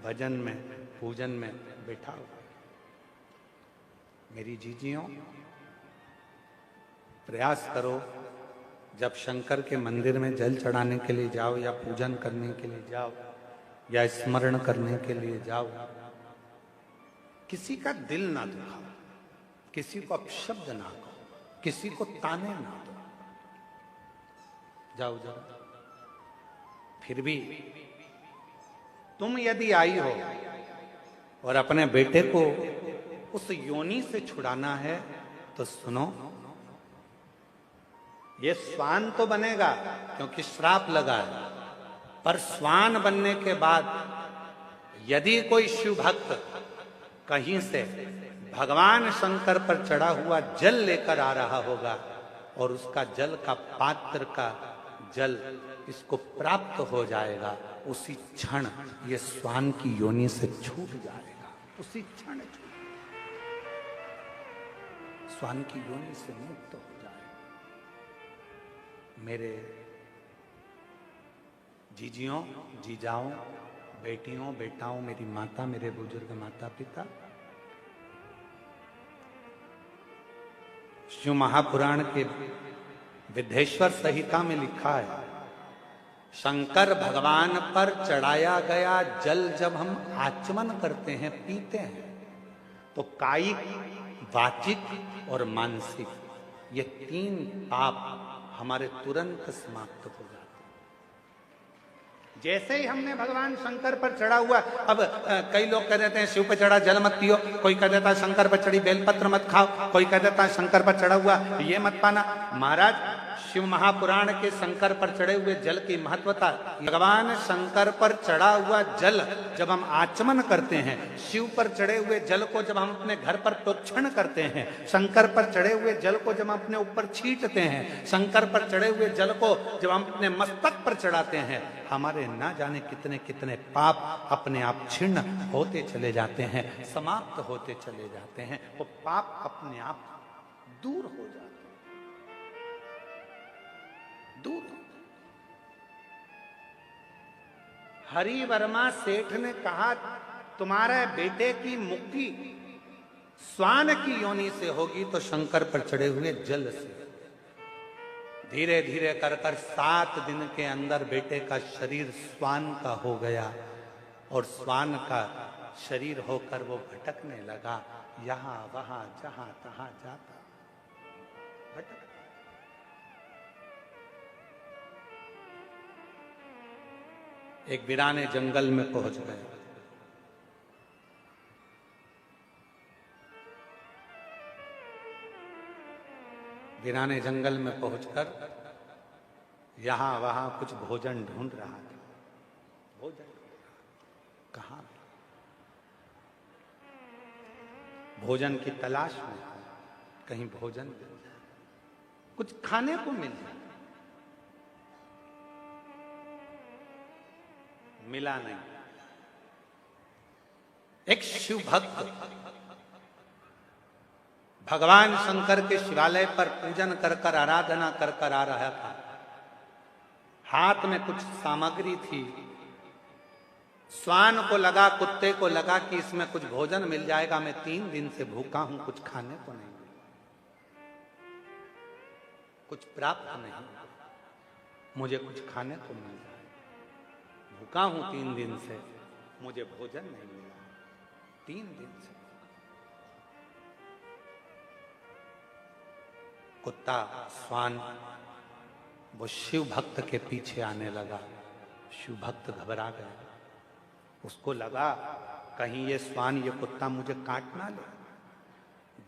भजन में, पूजन में बैठा हुआ। मेरी जीजियों, प्रयास करो, जब शंकर के मंदिर में जल चढ़ाने के लिए जाओ, या पूजन करने के लिए जाओ, या स्मरण करने के लिए जाओ, किसी का दिल ना दुखाओ, किसी को अपशब्द ना कहो, किसी को ताने ना दो, जाओ जरा। फिर भी तुम यदि आई हो और अपने बेटे को उस योनि से छुड़ाना है, तो सुनो, ये स्वान तो बनेगा क्योंकि श्राप लगा है, पर स्वान बनने के बाद यदि कोई शिव भक्त कहीं से भगवान शंकर पर चढ़ा हुआ जल लेकर आ रहा होगा और उसका जल का पात्र का जल इसको प्राप्त हो जाएगा, उसी क्षण ये श्वान की योनि से छूट जाएगा, उसी क्षण श्वान की योनि से मुक्त हो जाएगा। मेरे जीजियों, जीजाओं, बेटियों, बेटाओं, मेरी माता, मेरे बुजुर्ग माता पिता, शिव महापुराण के विद्धेश्वर संहिता में लिखा है, शंकर भगवान पर चढ़ाया गया जल जब हम आचमन करते हैं, पीते हैं, तो कायिक, वाचिक और मानसिक ये 3 पाप हमारे तुरंत समाप्त हो जाते हैं। जैसे ही हमने भगवान शंकर पर चढ़ा हुआ, अब कई लोग कह देते हैं शिव पर चढ़ा जल मत पियो, कोई कह देता है शंकर पर चढ़ी बेलपत्र मत खाओ, कोई कह देता है शंकर पर चढ़ा हुआ ये मत पाना। महाराज, शिव महापुराण के शंकर पर चढ़े हुए जल की महत्वता, भगवान शंकर पर चढ़ा हुआ जल जब हम आचमन करते हैं, शिव पर चढ़े हुए जल को जब हम अपने घर पर प्रोक्षण करते हैं, शंकर पर चढ़े हुए जल को जब हम अपने ऊपर छींटते हैं, शंकर पर चढ़े हुए जल को जब हम अपने मस्तक पर चढ़ाते हैं, हमारे ना जाने कितने कितने पाप अपने आप छिन्न होते चले जाते हैं, समाप्त होते चले जाते हैं, वो पाप अपने आप दूर हो जाते हैं, दूर। हरि वर्मा सेठ ने कहा, तुम्हारे बेटे की मुक्ति श्वान की योनि से होगी तो शंकर पर चढ़े हुए जल से। धीरे धीरे कर 7 दिन के अंदर बेटे का शरीर श्वान का हो गया और श्वान का शरीर होकर वो भटकने लगा, यहां वहां जहां तहां जाता भटक। एक वीराने जंगल में पहुंच गए, वीराने जंगल में पहुंचकर यहां वहां कुछ भोजन ढूंढ रहा था। भोजन कहां? भोजन की तलाश में, कहीं भोजन कुछ खाने को मिल जाए, मिला नहीं। एक शिव भक्त भगवान शंकर के शिवालय पर पूजन कर कर, आराधना कर कर आ रहा था, हाथ में कुछ सामग्री थी, श्वान को लगा, कुत्ते को लगा कि इसमें कुछ भोजन मिल जाएगा, मैं 3 दिन से भूखा हूं, कुछ खाने को नहीं, कुछ प्राप्त नहीं, मुझे कुछ खाने को मिल जाए, भूखा हूं 3 दिन से, मुझे भोजन नहीं मिला 3 दिन से। कुत्ता, श्वान वो शिव भक्त के पीछे आने लगा। शिव भक्त घबरा गए, उसको लगा कहीं ये श्वान, ये कुत्ता मुझे काट ना ले।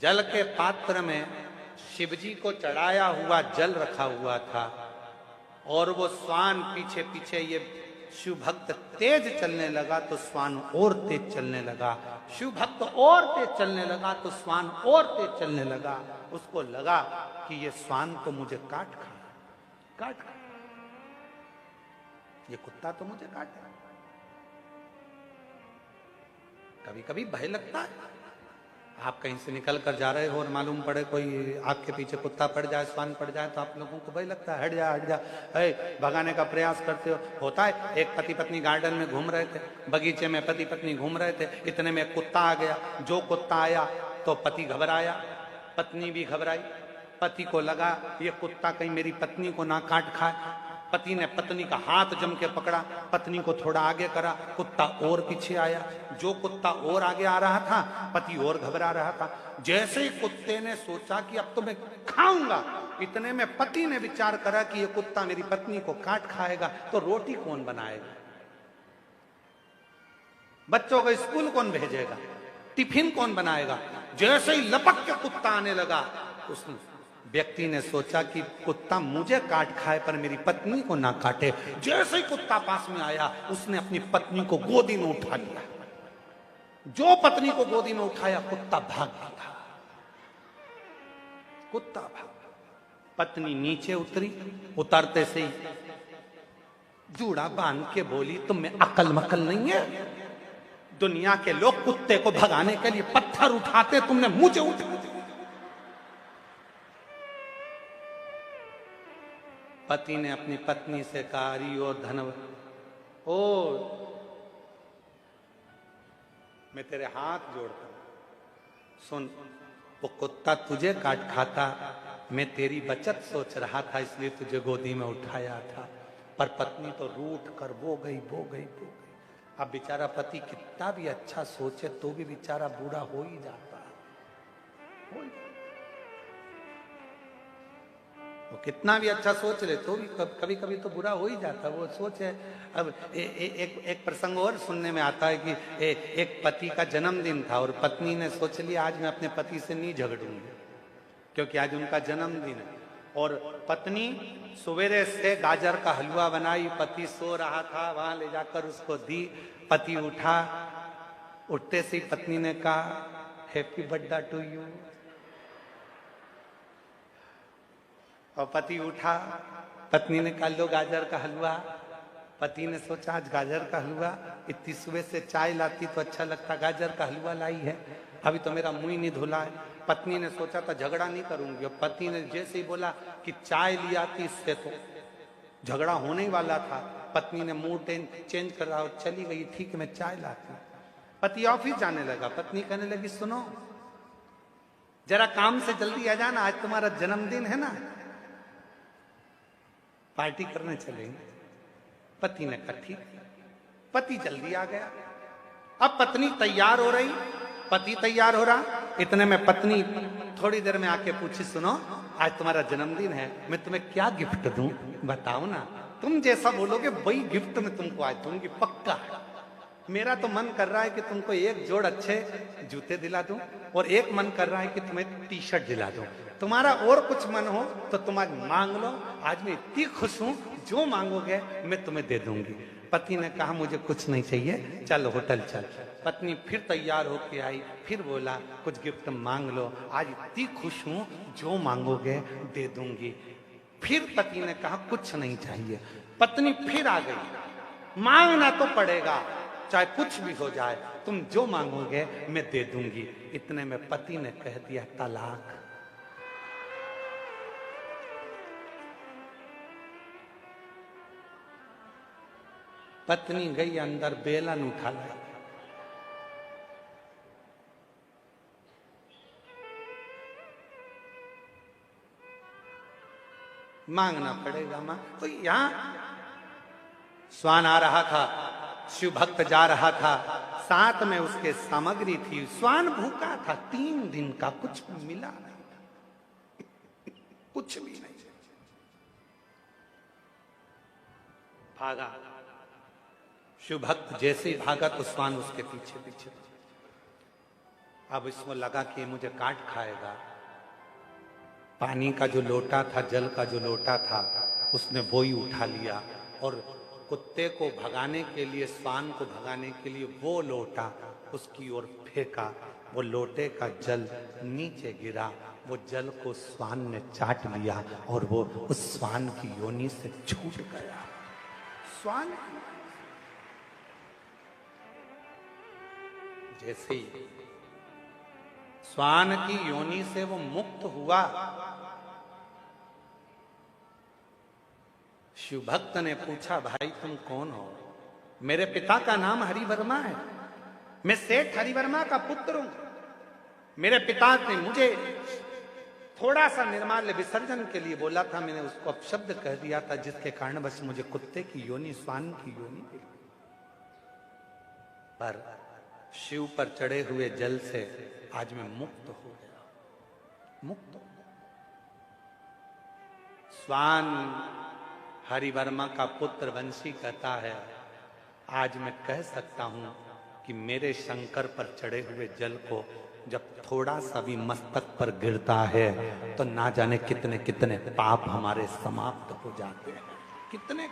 जल के पात्र में शिवजी को चढ़ाया हुआ जल रखा हुआ था और वो श्वान पीछे पीछे, ये शिव भक्त तेज चलने लगा तो श्वान और तेज चलने लगा, शिव भक्त और तेज चलने लगा तो श्वान और तेज चलने लगा। उसको लगा कि ये श्वान तो मुझे काट खा, ये कुत्ता तो मुझे काटे। कभी कभी भय लगता है, आप कहीं से निकल कर जा रहे हो और मालूम पड़े कोई आपके पीछे कुत्ता पड़ जाए, श्वान पड़ जाए, तो आप लोगों को भय लगता है, हट जा हट जा, भगाने का प्रयास करते हो। होता है, एक पति पत्नी गार्डन में घूम रहे थे, बगीचे में पति पत्नी घूम रहे थे, इतने में कुत्ता आ गया। जो कुत्ता आया तो पति घबराया, पत्नी भी घबराई। पति को लगा ये कुत्ता कहीं मेरी पत्नी को ना काट खाए। पति ने पत्नी का हाथ जम के पकड़ा, पत्नी को थोड़ा आगे करा, कुत्ता और पीछे आया। जो कुत्ता और आगे आ रहा था, पति और घबरा रहा था। जैसे ही कुत्ते ने सोचा कि अब तो मैं खाऊंगा, इतने में पति ने विचार करा कि ये कुत्ता मेरी पत्नी को काट खाएगा तो रोटी कौन बनाएगा, बच्चों को स्कूल कौन भेजेगा, टिफिन कौन बनाएगा। जैसे ही लपक के कुत्ता आने लगा, उस व्यक्ति ने सोचा कि कुत्ता मुझे काट खाए पर मेरी पत्नी को ना काटे। जैसे ही कुत्ता पास में आया, उसने अपनी पत्नी को गोदी में उठा लिया। जो पत्नी को गोदी में उठाया कुत्ता भाग गया। कुत्ता भाग। पत्नी नीचे उतरी, उतरते से ही जूड़ा बांध के बोली, तुम में अकल मकल नहीं है? दुनिया के लोग कुत्ते को भगाने के लिए पत्थर उठाते, तुमने मुझे उठा। पति ने अपनी पत्नी से कहा, अरे ओ धनव, ओ मैं तेरे हाथ जोड़ता हूं, सुन, वो कुत्ता तुझे काट खाता, मैं तेरी बचत सोच रहा था इसलिए तुझे गोदी में उठाया था, पर पत्नी तो रूठ कर वो गई। अब बेचारा पति कितना भी अच्छा सोचे तो भी बेचारा बूढ़ा हो ही जाता है। वो कितना भी अच्छा सोच ले तो भी कभी कभी तो बुरा हो ही जाता है। वो सोचे। अब एक प्रसंग और सुनने में आता है कि एक पति का जन्मदिन था और पत्नी ने सोच लिया आज मैं अपने पति से नहीं झगड़ूंगी क्योंकि आज उनका जन्मदिन है। और पत्नी सवेरे से गाजर का हलवा बनाई, पति सो रहा था, वहां ले जाकर उसको दी। पति उठा, उठते से पत्नी ने कहा हैप्पी बर्थडे टू यू। और पति उठा, पत्नी ने कहा लो गाजर का हलवा। पति ने सोचा आज गाजर का हलवा, इतनी सुबह से चाय लाती तो अच्छा लगता, गाजर का हलवा लाई है, अभी तो मेरा मुंह नहीं धुला है। पत्नी ने सोचा था झगड़ा नहीं करूंगी, और पति ने जैसे ही बोला कि चाय ले आती, इससे तो झगड़ा होने ही वाला था। पत्नी ने मूड चेंज कर रहा और चली गई, ठीक है मैं चाय लाती। पति ऑफिस जाने लगा, पत्नी कहने लगी सुनो जरा काम से जल्दी आ जाना, आज तुम्हारा जन्मदिन है ना, पार्टी करने चलेंगे। पति ने कहा ठीक। पति जल्दी आ गया। अब पत्नी तैयार हो रही, पति तैयार हो रहा। इतने में पत्नी थोड़ी देर में आके पूछी सुनो आज तुम्हारा जन्मदिन है, मैं तुम्हें क्या गिफ्ट दूं बताओ ना। तुम जैसा बोलोगे वही गिफ्ट मैं तुमको आज दूंगी पक्का। मेरा तो मन कर रहा है कि तुमको एक जोड़ अच्छे जूते दिला दूं और एक मन कर रहा है कि तुम्हें टी शर्ट दिला दूं। तुम्हारा और कुछ मन हो तो तुम आज मांग लो, आज मैं इतनी खुश हूं, जो मांगोगे मैं तुम्हें दे दूंगी। पति ने कहा मुझे कुछ नहीं चाहिए, चल होटल चल। पत्नी फिर तैयार होके आई, फिर बोला कुछ गिफ्ट मांग लो, आज इतनी खुश हूं, जो मांगोगे दे दूंगी। फिर पति ने कहा कुछ नहीं चाहिए। पत्नी फिर आ गई, मांगना तो पड़ेगा चाहे कुछ भी हो जाए, तुम जो मांगोगे मैं दे दूंगी। इतने में पति ने कह दिया तलाक। पत्नी गई अंदर, बेलन उठा लाई, मांगना पड़ेगा मां। तो यहां स्वान आ रहा था, शिव भक्त जा रहा था, साथ में उसके सामग्री थी। स्वान भूखा था 3 दिन का, कुछ मिला नहीं था, कुछ भी नहीं। भागा, शिव भक्त जैसे ही भागा तो स्वान उसके पीछे पीछे। अब इसको लगा कि मुझे काट खाएगा। पानी का जो लोटा था, जल का जो लोटा था, उसने वो ही उठा लिया और कुत्ते को भगाने के लिए, स्वान को भगाने के लिए वो लोटा उसकी ओर फेंका। वो लोटे का जल नीचे गिरा, वो जल को स्वान ने चाट लिया और वो उस स्वान की योनि से छूट गया। स्वान जैसे ही स्वान की योनि से वो मुक्त हुआ, शिव भक्त ने पूछा भाई तुम कौन हो? मेरे पिता का नाम हरिवर्मा है, मैं सेठ हरिवर्मा का पुत्र हूं। मेरे पिता ने मुझे थोड़ा सा निर्माल्य विसर्जन के लिए बोला था, मैंने उसको अपशब्द कह दिया था, जिसके कारण बस मुझे कुत्ते की योनि, स्वान की योनि मिली। पर शिव पर चढ़े हुए जल से आज मैं मुक्त हो गया, मुक्त हो गया। स्वान हरिवर्मा का पुत्र वंशी कहता है आज मैं कह सकता हूं कि मेरे शंकर पर चढ़े हुए जल को जब थोड़ा सा भी मस्तक पर गिरता है तो ना जाने कितने कितने पाप हमारे समाप्त हो जाते हैं, कितने